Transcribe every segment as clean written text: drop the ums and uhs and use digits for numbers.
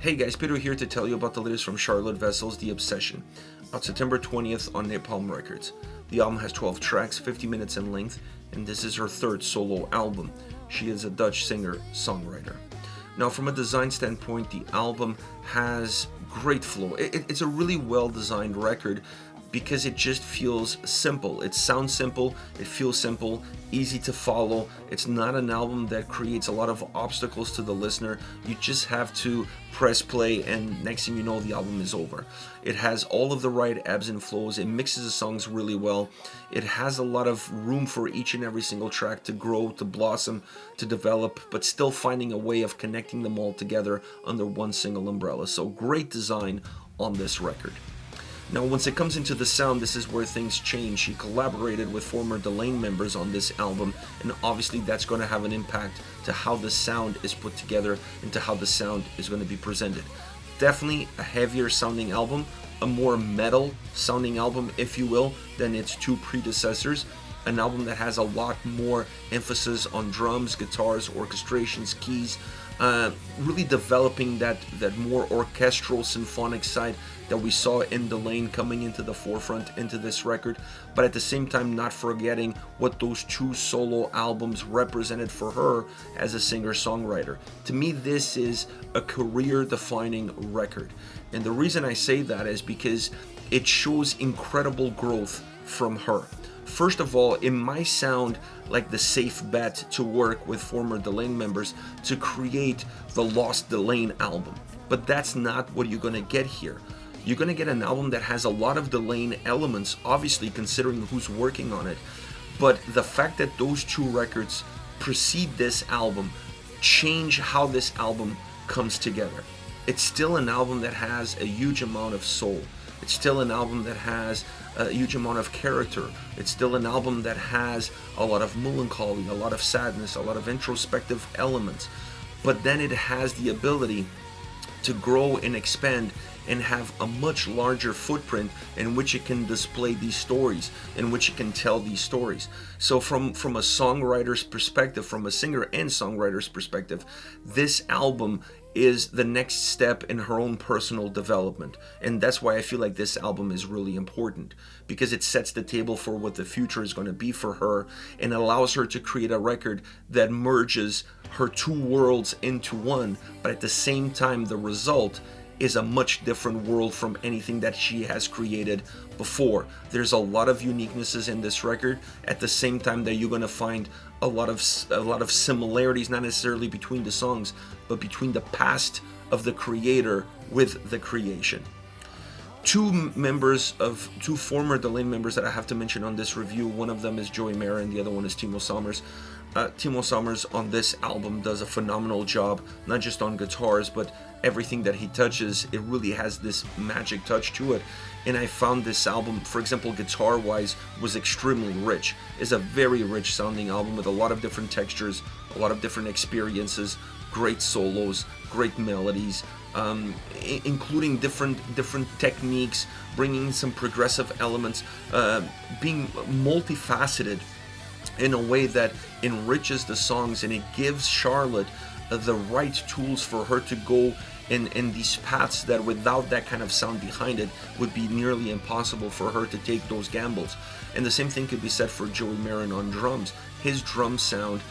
Hey guys, Peter here to tell you about the latest from Charlotte Wessels, The Obsession, out September 20th on Napalm Records. The album has 12 tracks, 50 minutes in length, and this is her third solo album. She is a Dutch singer-songwriter. Now, from a design standpoint, the album has great flow. It's a really well-designed record because it just feels simple. It sounds simple, it feels simple, easy to follow. It's not an album that creates a lot of obstacles to the listener. You just have to press play and next thing you know, the album is over. It has all of the right ebbs and flows. It mixes the songs really well. It has a lot of room for each and every single track to grow, to blossom, to develop, but still finding a way of connecting them all together under one single umbrella. So great design on this record. Now, once it comes into the sound, this is where things change. She collaborated with former Delain members on this album, and obviously that's going to have an impact to how the sound is put together and to how the sound is going to be presented. Definitely a heavier sounding album, a more metal sounding album, if you will, than its two predecessors. An album that has a lot more emphasis on drums, guitars, orchestrations, keys, really developing that more orchestral symphonic side that we saw in Delain coming into the forefront into this record, but at the same time not forgetting what those two solo albums represented for her as a singer-songwriter. To me, this is a career-defining record, and the reason I say that is because it shows incredible growth from her. First of all, it might sound like the safe bet to work with former Delain members to create the Lost Delain album, but that's not what you're going to get here. You're going to get an album that has a lot of Delain elements, obviously considering who's working on it, but the fact that those two records precede this album change how this album comes together. It's still an album that has a huge amount of soul. It's still an album that has a huge amount of character. It's still an album that has a lot of melancholy, a lot of sadness, a lot of introspective elements. But then it has the ability to grow and expand and have a much larger footprint in which it can display these stories, in which it can tell these stories. So from a songwriter's perspective, from a singer and songwriter's perspective, this album is the next step in her own personal development. And that's why I feel like this album is really important, because it sets the table for what the future is going to be for her and allows her to create a record that merges her two worlds into one, but at the same time the result is a much different world from anything that she has created before. There's a lot of uniquenesses in this record, at the same time that you're going to find a lot of similarities, not necessarily between the songs, but between the past of the creator with the creation. Two former Delain members that I have to mention on this review. One of them is Joey Mara and the other one is Timo Sommers. Timo Sommers on this album does a phenomenal job, not just on guitars, but everything that he touches, it really has this magic touch to it. And I found this album, for example, guitar-wise, was extremely rich. It's a very rich sounding album with a lot of different textures, a lot of different experiences, great solos, great melodies, including different techniques, bringing some progressive elements, being multifaceted in a way that enriches the songs, and it gives Charlotte the right tools for her to go in these paths that without that kind of sound behind it would be nearly impossible for her to take those gambles. And the same thing could be said for Joey Marin on drums. His drum sound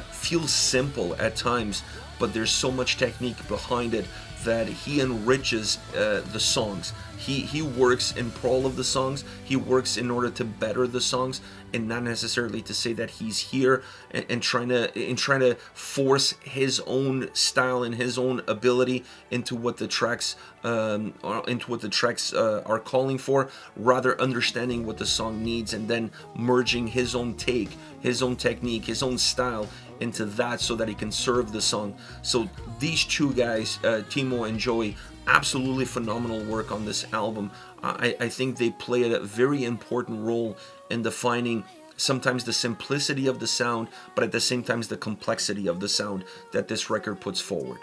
feels simple at times, but there's so much technique behind it that he enriches the songs. He works in pro of the songs. He works in order to better the songs, and not necessarily to say that he's here and trying to force his own style and his own ability into what the tracks are calling for. Rather, understanding what the song needs and then merging his own take, his own technique, his own style into that so that he can serve the song. So these two guys, Timo and Joey, absolutely phenomenal work on this album. I think they play a very important role in defining sometimes the simplicity of the sound, but at the same time the complexity of the sound that this record puts forward.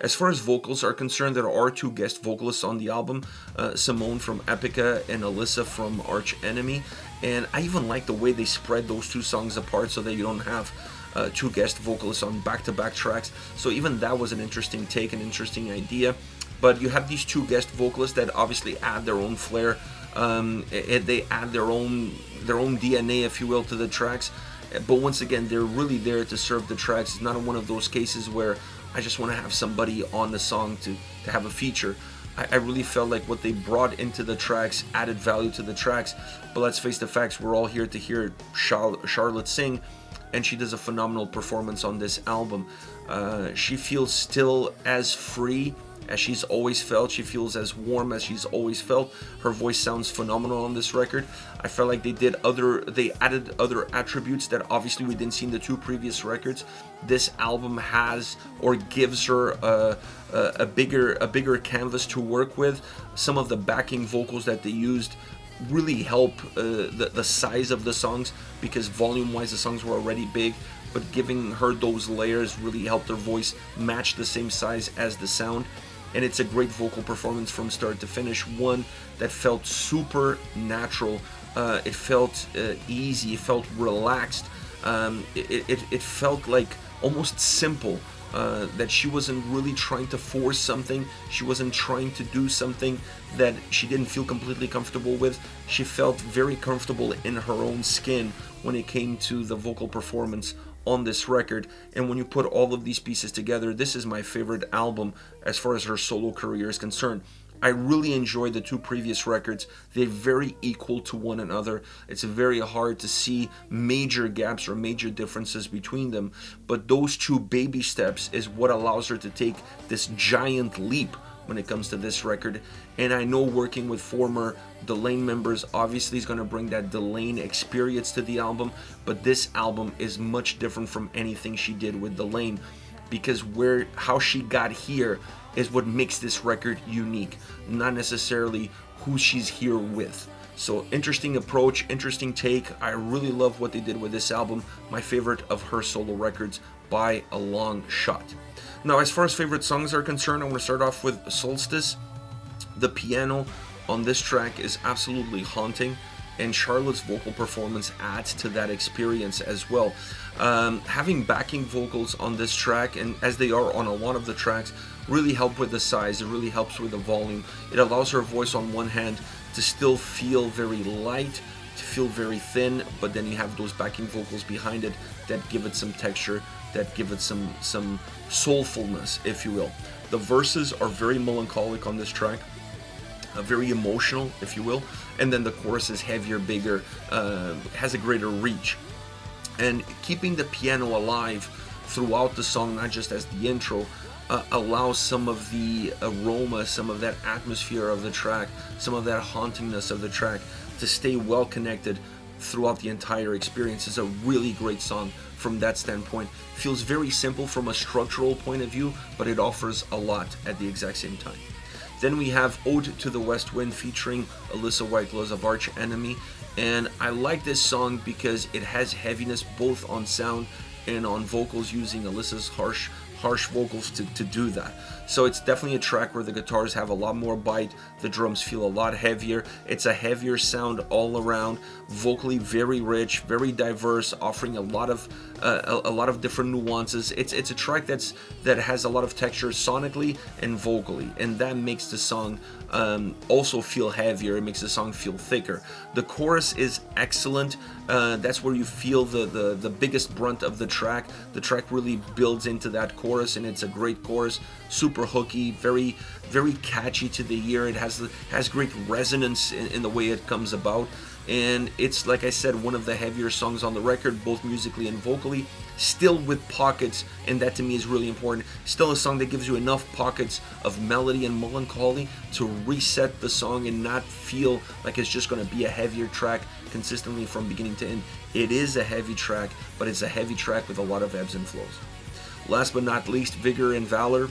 As far as vocals are concerned, there are two guest vocalists on the album, Simone from Epica and Alissa from Arch Enemy, and I even like the way they spread those two songs apart so that you don't have two guest vocalists on back-to-back tracks. So even that was an interesting take, an interesting idea. But you have these two guest vocalists that obviously add their own flair. They add their own DNA, if you will, to the tracks. But once again, they're really there to serve the tracks. It's not one of those cases where I just want to have somebody on the song to have a feature. I really felt like what they brought into the tracks added value to the tracks. But let's face the facts, we're all here to hear Charlotte sing, and she does a phenomenal performance on this album. She feels still as free as she's always felt. She feels as warm as she's always felt. Her voice sounds phenomenal on this record. I felt like they added other attributes that obviously we didn't see in the two previous records. This album has or gives her a bigger canvas to work with. Some of the backing vocals that they used really help the size of the songs, because volume-wise the songs were already big, but giving her those layers really helped her voice match the same size as the sound. And it's a great vocal performance from start to finish, one that felt super natural. It felt easy, it felt relaxed. It felt like almost simple, that she wasn't really trying to force something. She wasn't trying to do something that she didn't feel completely comfortable with. She felt very comfortable in her own skin when it came to the vocal performance on this record. And when you put all of these pieces together, this is my favorite album as far as her solo career is concerned. I really enjoyed the two previous records. They're very equal to one another. It's very hard to see major gaps or major differences between them, but those two baby steps is what allows her to take this giant leap when it comes to this record. And I know working with former Delain members obviously is going to bring that Delain experience to the album, but this album is much different from anything she did with Delain, because how she got here is what makes this record unique, not necessarily who she's here with. So interesting approach, interesting take. I really love what they did with this album. My favorite of her solo records by a long shot. Now, as far as favorite songs are concerned, I want to start off with Soulstice. The piano on this track is absolutely haunting, and Charlotte's vocal performance adds to that experience as well. Having backing vocals on this track, and as they are on a lot of the tracks, really help with the size. It really helps with the volume. It allows her voice on one hand to still feel very light, to feel very thin, but then you have those backing vocals behind it that give it some texture, that give it some soulfulness, if you will. The verses are very melancholic on this track, very emotional, if you will, and then the chorus is heavier, bigger, has a greater reach. And keeping the piano alive throughout the song, not just as the intro, allows some of the aroma, some of that atmosphere of the track, some of that hauntingness of the track to stay well connected throughout the entire experience. It's a really great song from that standpoint. Feels very simple from a structural point of view, but it offers a lot at the exact same time. Then we have Ode to the West Wind featuring Alissa White-Gluz of Arch Enemy, and I like this song because it has heaviness both on sound and on vocals, using Alissa's harsh vocals to do that. So it's definitely a track where the guitars have a lot more bite, the drums feel a lot heavier. It's a heavier sound all around, vocally very rich, very diverse, offering a lot of different nuances. It's a track that has a lot of texture sonically and vocally, and that makes the song also feel heavier. It makes the song feel thicker. The chorus is excellent. That's where you feel the biggest brunt of the track. The track really builds into that chorus, and it's a great chorus, super hooky, very very catchy to the ear. It has great resonance in the way it comes about, and it's, like I said, one of the heavier songs on the record, both musically and vocally, still with pockets, and that to me is really important. Still a song that gives you enough pockets of melody and melancholy to reset the song and not feel like it's just going to be a heavier track consistently from beginning to end. It is a heavy track, but it's a heavy track with a lot of ebbs and flows. Last but not least, Vigor and Valor,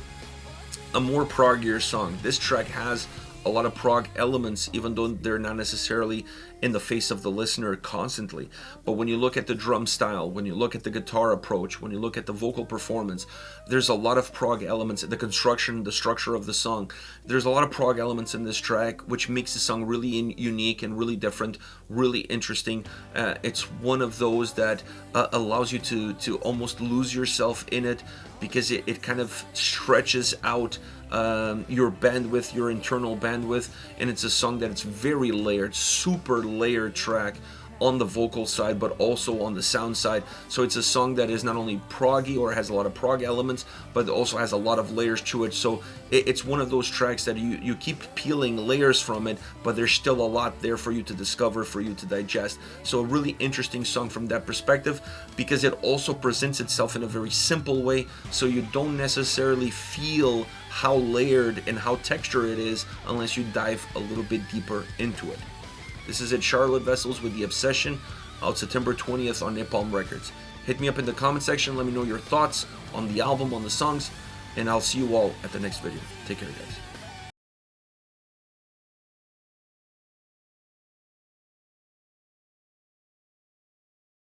a more proggier song. This track has a lot of prog elements, even though they're not necessarily in the face of the listener constantly. But when you look at the drum style, when you look at the guitar approach, when you look at the vocal performance, there's a lot of prog elements, the construction, the structure of the song. There's a lot of prog elements in this track, which makes the song really unique and really different, really interesting. It's one of those that allows you to almost lose yourself in it, because it kind of stretches out your bandwidth, your internal bandwidth, and it's a song that it's very layered, super layered track on the vocal side, but also on the sound side. So it's a song that is not only proggy or has a lot of prog elements, but it also has a lot of layers to it. So it's one of those tracks that you keep peeling layers from it, but there's still a lot there for you to discover, for you to digest. So a really interesting song from that perspective, because it also presents itself in a very simple way, so you don't necessarily feel how layered and how textured it is unless you dive a little bit deeper into it. This is it, Charlotte Wessels with The Obsession, out September 20th on Napalm Records. Hit me up in the comment section, let me know your thoughts on the album, on the songs, and I'll see you all at the next video. Take care, guys.